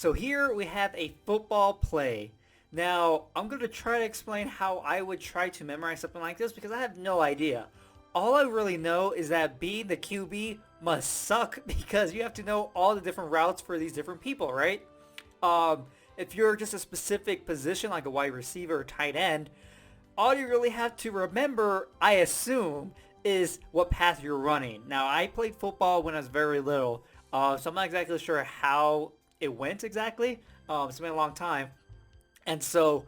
So here we have a football play. Now, I'm going to try to explain how I would try to memorize something like this because I have no idea. All I really know is that being the QB must suck because you have to know all the different routes for these different people, right? Um, if you're just a specific position like a wide receiver or tight end, all you really have to remember, I assume, is what path you're running. Now, I played football when I was very little, so I'm not exactly sure how it went exactly. It's been a long time. And so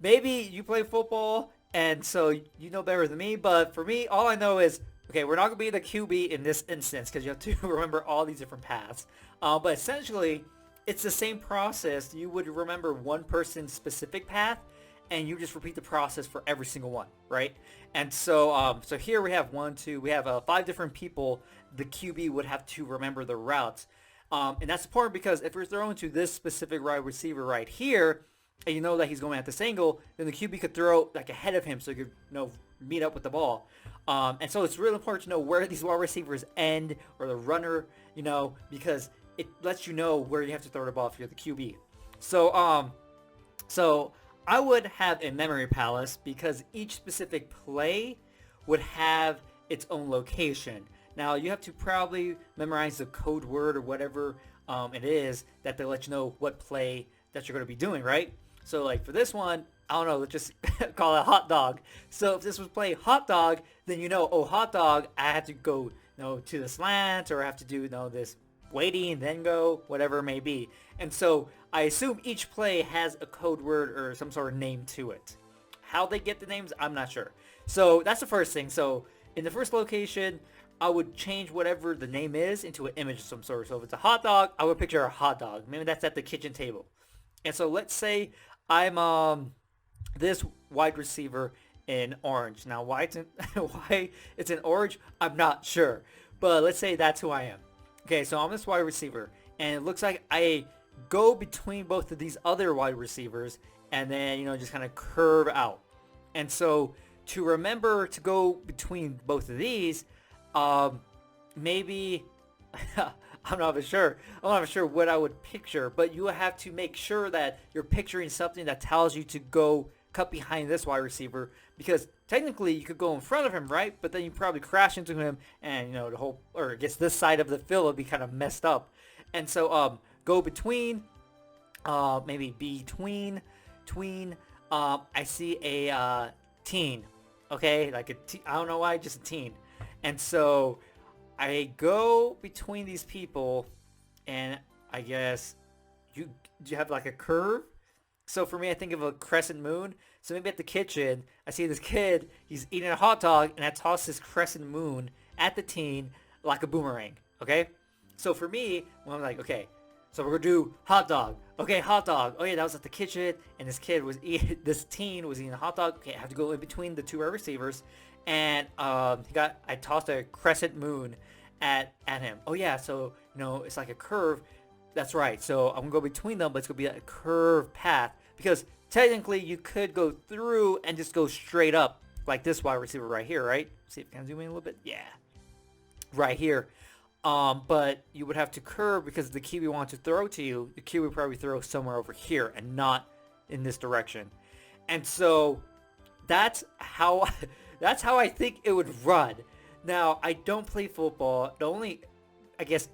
maybe you play football and so you know better than me, but for me, all I know is, okay, we're not going to be the QB in this instance because you have to remember all these different paths. But essentially, it's the same process. You would remember one person's specific path and you just repeat the process for every single one, right? And so here we have we have five different people the QB would have to remember the routes. And that's important because if you're throwing to this specific wide receiver right here, and you know that he's going at this angle, then the QB could throw like ahead of him so he could meet up with the ball. And so it's really important to know where these wide receivers end or the runner, because it lets you know where you have to throw the ball if you're the QB. So I would have a memory palace because each specific play would have its own location. Now you have to probably memorize the code word or whatever it is that they let you know what play that you're going to be doing, right? So like for this one, I don't know, let's just call it hot dog. So if this was play hot dog, then oh, hot dog, I have to go, to the slant, or I have to do, this waiting and then go, whatever it may be. And so I assume each play has a code word or some sort of name to it. How they get the names, I'm not sure. So that's the first thing. So in the first location, I would change whatever the name is into an image of some sort. So if it's a hot dog, I would picture a hot dog. Maybe that's at the kitchen table. And so let's say I'm this wide receiver in orange. Now why why it's in orange, I'm not sure. But let's say that's who I am. Okay, so I'm this wide receiver, and it looks like I go between both of these other wide receivers, and then just kind of curve out. And so to remember to go between both of these, maybe I'm not sure. I'm not sure what I would picture, but you have to make sure that you're picturing something that tells you to go cut behind this wide receiver, because technically you could go in front of him, right? But then you probably crash into him, and the whole, or I guess this side of the field would be kind of messed up. And so go between, maybe tween. I see a teen, okay, like I don't know why, just a teen, and so I go between these people, and I guess you have like a curve. So for me, I think of a crescent moon. So maybe at the kitchen, I see this kid, he's eating a hot dog, and I toss this crescent moon at the teen like a boomerang, okay? So for me, when I'm like, okay, so we're gonna do hot dog. Okay, hot dog. Oh yeah, that was at the kitchen, and this teen was eating a hot dog. Okay, I have to go in between the two wide receivers, and I tossed a crescent moon at him. Oh yeah, so it's like a curve. That's right. So I'm gonna go between them, but it's gonna be a curved path because technically you could go through and just go straight up like this wide receiver right here, right? See if I can zoom in a little bit. Yeah, right here. But you would have to curve because the QB wants to throw to you. The QB would probably throw somewhere over here and not in this direction. And so that's how that's how I think it would run. Now I don't play football. The only, I guess,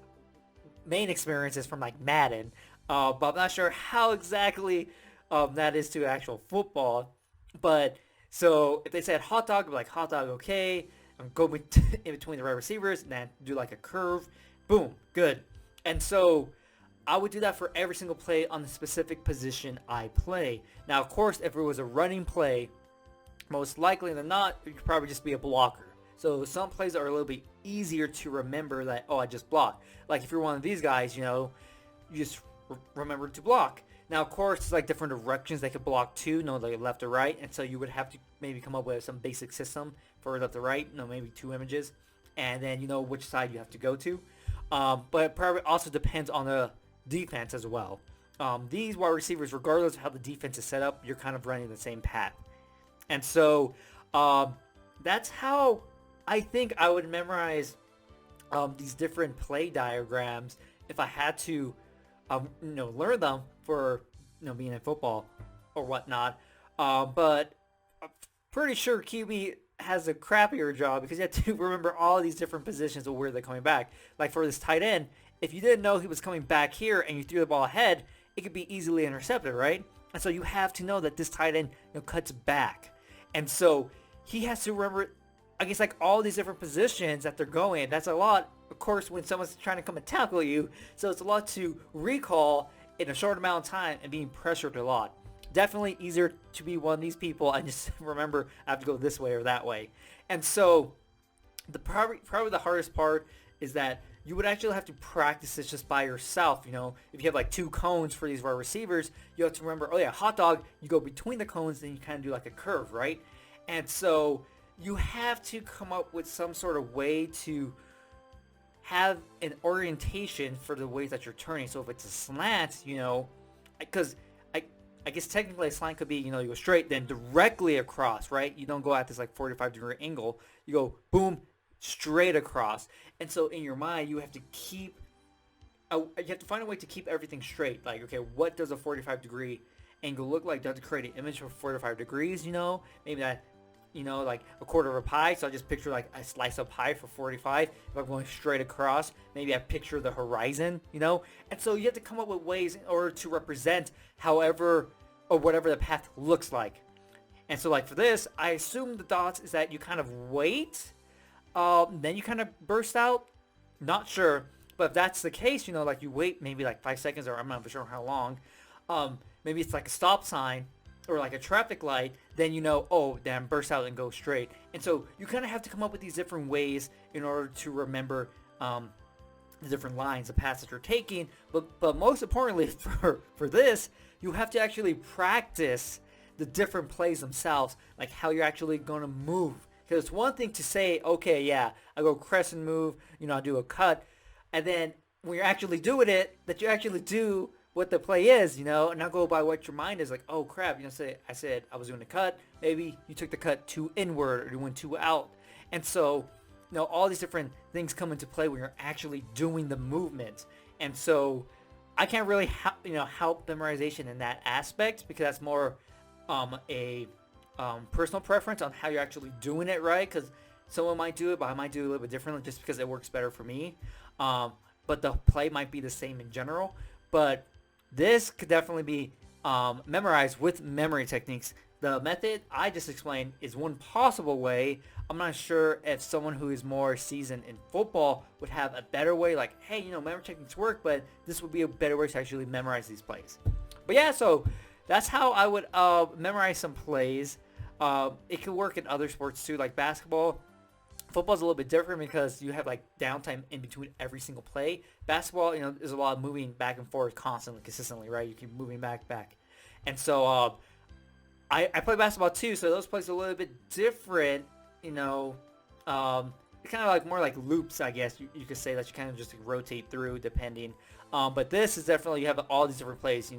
main experience is from like Madden, but I'm not sure how exactly that is to actual football. But so if they said hot dog, I'd be like hot dog, okay. I'm going in between the right receivers and then do like a curve, boom, good. And so I would do that for every single play on the specific position I play. Now, of course, if it was a running play, most likely than not, you could probably just be a blocker. So some plays are a little bit easier to remember that, oh, I just blocked. Like if you're one of these guys, you just remember to block. Now, of course, it's like different directions they could block too, like left or right. And so you would have to maybe come up with some basic system for left or right, maybe two images. And then you know which side you have to go to. But it probably also depends on the defense as well. These wide receivers, regardless of how the defense is set up, you're kind of running the same path. And so that's how I think I would memorize these different play diagrams if I had to learn them for being in football or whatnot. But I'm pretty sure QB has a crappier job because you have to remember all these different positions of where they're coming back. Like for this tight end, if you didn't know he was coming back here and you threw the ball ahead, it could be easily intercepted, right? And so you have to know that this tight end cuts back. And so he has to remember, I guess, like all these different positions that they're going. That's a lot, of course, when someone's trying to come and tackle you. So it's a lot to recall in a short amount of time and being pressured a lot. Definitely easier to be one of these people and just remember I have to go this way or that way. And so the probably the hardest part is that you would actually have to practice this just by yourself. If you have like 2 cones for these wide receivers, you have to remember, oh yeah, hot dog, you go between the cones, then you kind of do like a curve, right? And so you have to come up with some sort of way to have an orientation for the ways that you're turning. So if it's a slant, because I guess technically a slant could be, you go straight, then directly across, right? You don't go at this like 45-degree angle. You go boom, straight across. And so in your mind, you have to find a way to keep everything straight. Like, okay, what does a 45-degree angle look like? Does it create an image for 45 degrees, Maybe that, like a quarter of a pie. So I just picture like a slice of pie for 45. If I'm going straight across, maybe I picture the horizon, And so you have to come up with ways in order to represent however or whatever the path looks like. And so like for this, I assume the dots is that you kind of wait, then you kind of burst out. Not sure. But if that's the case, like you wait maybe like 5 seconds, or I'm not sure how long. Maybe it's like a stop sign or like a traffic light, then then burst out and go straight. And so you kind of have to come up with these different ways in order to remember the different lines, the paths that you're taking. But most importantly for this, you have to actually practice the different plays themselves, like how you're actually going to move. Because it's one thing to say, okay, yeah, I go crescent move, I do a cut, and then when you're actually doing it, that you actually do what the play is, and not go by what your mind is like, oh crap, say I said I was doing a cut, maybe you took the cut too inward or you went too out. And so, all these different things come into play when you're actually doing the movement. And so I can't really help memorization in that aspect, because that's more a personal preference on how you're actually doing it, right? Because someone might do it, but I might do it a little bit differently just because it works better for me. But the play might be the same in general. But this could definitely be memorized with memory techniques. The method I just explained is one possible way. I'm not sure if someone who is more seasoned in football would have a better way, like, hey, memory techniques work, but this would be a better way to actually memorize these plays. But yeah, so that's how I would memorize some plays. It could work in other sports too, like basketball. Football's a little bit different because you have like downtime in between every single play. Basketball, there's a lot of moving back and forth constantly, consistently, right? You keep moving back. And so I play basketball too, so those plays are a little bit different, kind of like more like loops, I guess you could say, that you kind of just rotate through depending. But this is definitely, you have all these different plays,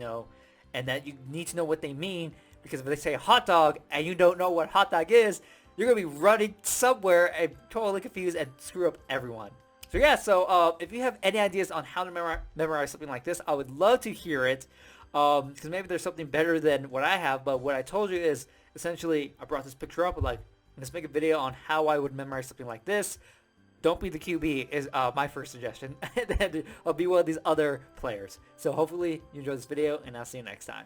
and that you need to know what they mean, because if they say hot dog and you don't know what hot dog is, you're going to be running somewhere and totally confused and screw up everyone. So yeah, so if you have any ideas on how to memorize something like this, I would love to hear it, because maybe there's something better than what I have. But what I told you is, essentially, I brought this picture up with like, let's make a video on how I would memorize something like this. Don't be the QB is my first suggestion. And then I'll be one of these other players. So hopefully you enjoyed this video, and I'll see you next time.